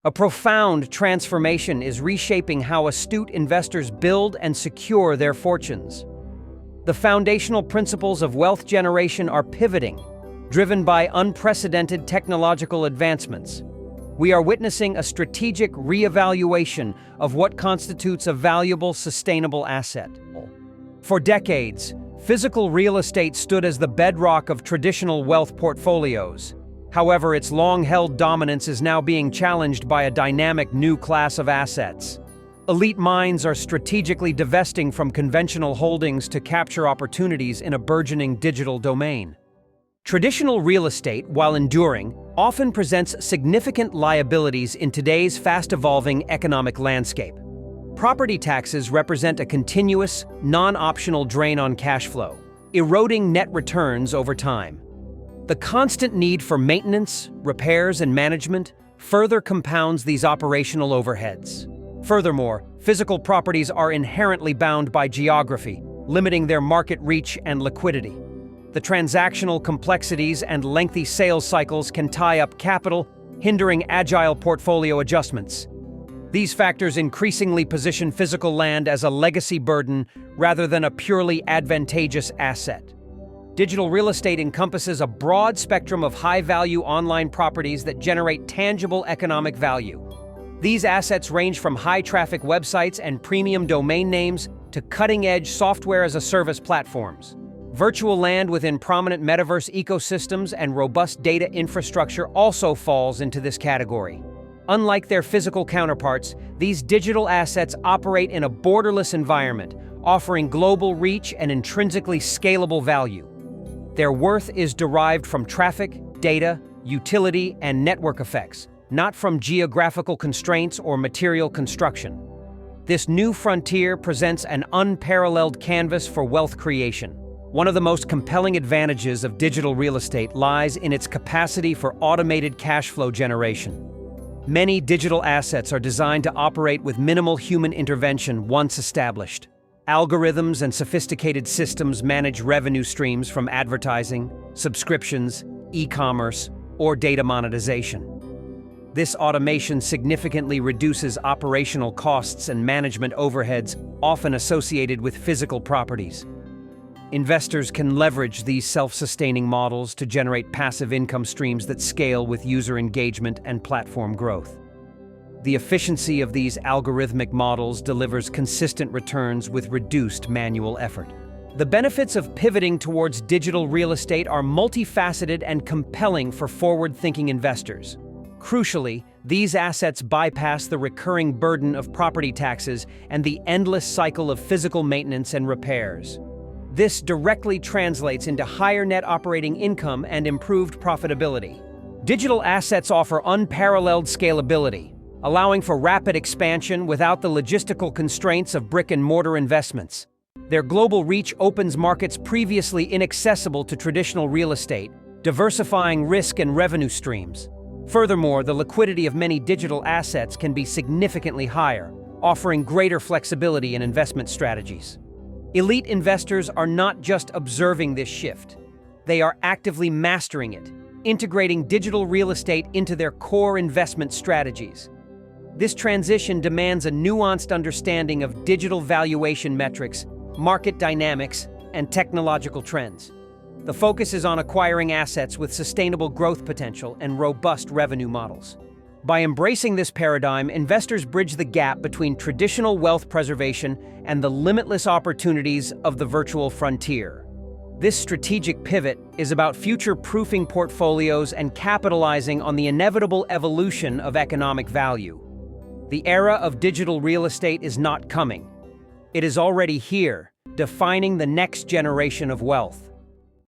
A profound transformation is reshaping how astute investors build and secure their fortunes. The foundational principles of wealth generation are pivoting, driven by unprecedented technological advancements. We are witnessing a strategic reevaluation of what constitutes a valuable, sustainable asset. For decades, physical real estate stood as the bedrock of traditional wealth portfolios. However, its long-held dominance is now being challenged by a dynamic new class of assets. Elite minds are strategically divesting from conventional holdings to capture opportunities in a burgeoning digital domain. Traditional real estate, while enduring, often presents significant liabilities in today's fast-evolving economic landscape. Property taxes represent a continuous, non-optional drain on cash flow, eroding net returns over time. The constant need for maintenance, repairs, and management further compounds these operational overheads. Furthermore, physical properties are inherently bound by geography, limiting their market reach and liquidity. The transactional complexities and lengthy sales cycles can tie up capital, hindering agile portfolio adjustments. These factors increasingly position physical land as a legacy burden rather than a purely advantageous asset. Digital real estate encompasses a broad spectrum of high-value online properties that generate tangible economic value. These assets range from high-traffic websites and premium domain names to cutting-edge software-as-a-service platforms. Virtual land within prominent metaverse ecosystems and robust data infrastructure also falls into this category. Unlike their physical counterparts, these digital assets operate in a borderless environment, offering global reach and intrinsically scalable value. Their worth is derived from traffic, data, utility, and network effects, not from geographical constraints or material construction. This new frontier presents an unparalleled canvas for wealth creation. One of the most compelling advantages of digital real estate lies in its capacity for automated cash flow generation. Many digital assets are designed to operate with minimal human intervention once established. Algorithms and sophisticated systems manage revenue streams from advertising, subscriptions, e-commerce, or data monetization. This automation significantly reduces operational costs and management overheads often associated with physical properties. Investors can leverage these self-sustaining models to generate passive income streams that scale with user engagement and platform growth. The efficiency of these algorithmic models delivers consistent returns with reduced manual effort. The benefits of pivoting towards digital real estate are multifaceted and compelling for forward-thinking investors. Crucially, these assets bypass the recurring burden of property taxes and the endless cycle of physical maintenance and repairs. This directly translates into higher net operating income and improved profitability. Digital assets offer unparalleled scalability, allowing for rapid expansion without the logistical constraints of brick-and-mortar investments. Their global reach opens markets previously inaccessible to traditional real estate, diversifying risk and revenue streams. Furthermore, the liquidity of many digital assets can be significantly higher, offering greater flexibility in investment strategies. Elite investors are not just observing this shift. They are actively mastering it, integrating digital real estate into their core investment strategies. This transition demands a nuanced understanding of digital valuation metrics, market dynamics, and technological trends. The focus is on acquiring assets with sustainable growth potential and robust revenue models. By embracing this paradigm, investors bridge the gap between traditional wealth preservation and the limitless opportunities of the virtual frontier. This strategic pivot is about future-proofing portfolios and capitalizing on the inevitable evolution of economic value. The era of digital real estate is not coming. It is already here, defining the next generation of wealth.